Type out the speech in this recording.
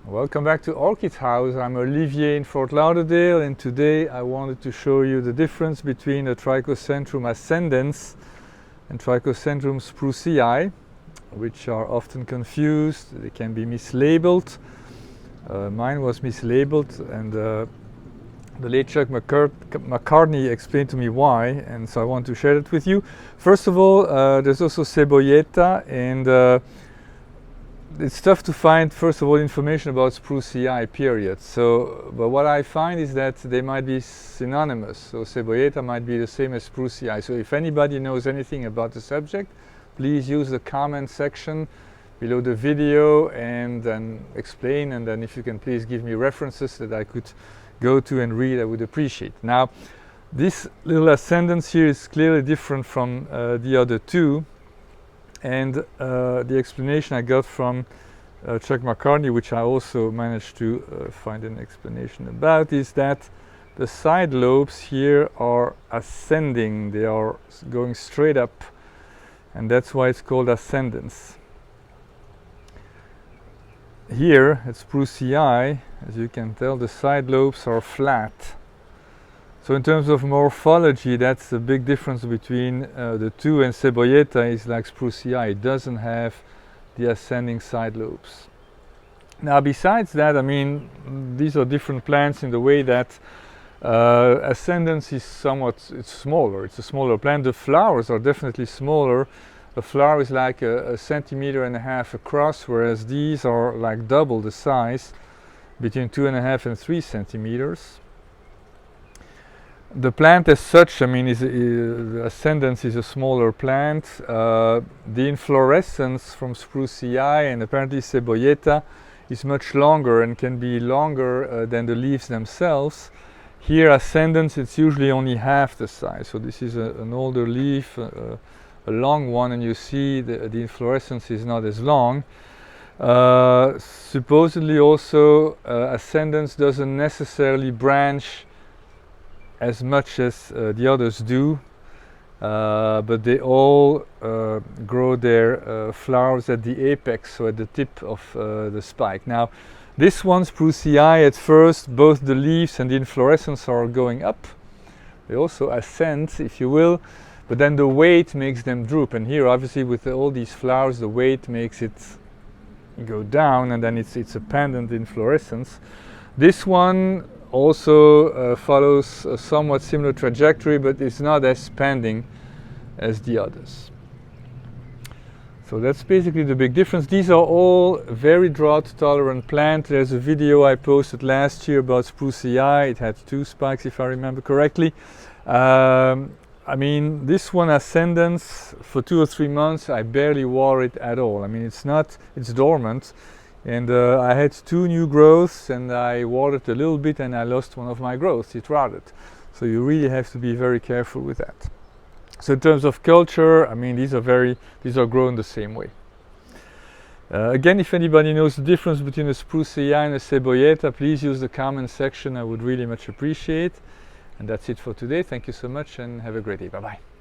Welcome back to Orchid House. I'm Olivier in Fort Lauderdale, and today I wanted to show you the difference between the Trichocentrum ascendens and Trichocentrum sprucei, which are often confused. They can be mislabeled. Mine was mislabeled, and the late Chuck McCartney explained to me why, and so I want to share it with you. First of all, there's also cebolleta, and it's tough to find, first of all, information about sprucei, period. But what I find is that they might be synonymous. So cebolleta might be the same as sprucei. So if anybody knows anything about the subject, please use the comment section below the video and then explain, and then if you can please give me references that I could go to and read, I would appreciate. Now, this little ascendens here is clearly different from the other two. And the explanation I got from Chuck McCartney, which I also managed to find an explanation about, is that the side lobes here are ascending. They are going straight up, and that's why it's called ascendens. Here at sprucei, as you can tell, the side lobes are flat. So in terms of morphology, that's the big difference between the two, and cebolleta is like sprucei. It doesn't have the ascending side lobes. Now besides that, I mean, these are different plants in the way that ascendens is it's smaller. It's a smaller plant. The flowers are definitely smaller. A flower is like a centimeter and a half across, whereas these are like double the size, between 2.5 and 3 centimeters. The plant as such, I mean, ascendens is a smaller plant. The inflorescence from sprucei and apparently cebolleta is much longer and can be longer than the leaves themselves. Here, ascendens, it's usually only half the size. So this is an older leaf, a long one, and you see the inflorescence is not as long. Supposedly also, ascendens doesn't necessarily branch as much as the others do, but they all grow their flowers at the apex, so at the tip of the spike. Now, this one, sprucei, at first both the leaves and the inflorescence are going up. They also ascend, if you will, but then the weight makes them droop. And here, obviously, with all these flowers, the weight makes it go down, and then it's a pendant inflorescence. This one also follows a somewhat similar trajectory, but it's not as pending as the others. So that's basically the big difference. These are all very drought tolerant plants. There's a video I posted last year about sprucei. It had 2 spikes, if I remember correctly. I mean, this one, ascendens, for 2 or 3 months I barely water it at all. I mean, it's dormant. And I had 2 new growths, and I watered a little bit, and I lost one of my growths. It rotted. So you really have to be very careful with that. So in terms of culture, I mean, these are grown the same way. Again, if anybody knows the difference between a sprucei and a cebolleta, please use the comment section. I would really much appreciate. And that's it for today. Thank you so much, and have a great day. Bye-bye.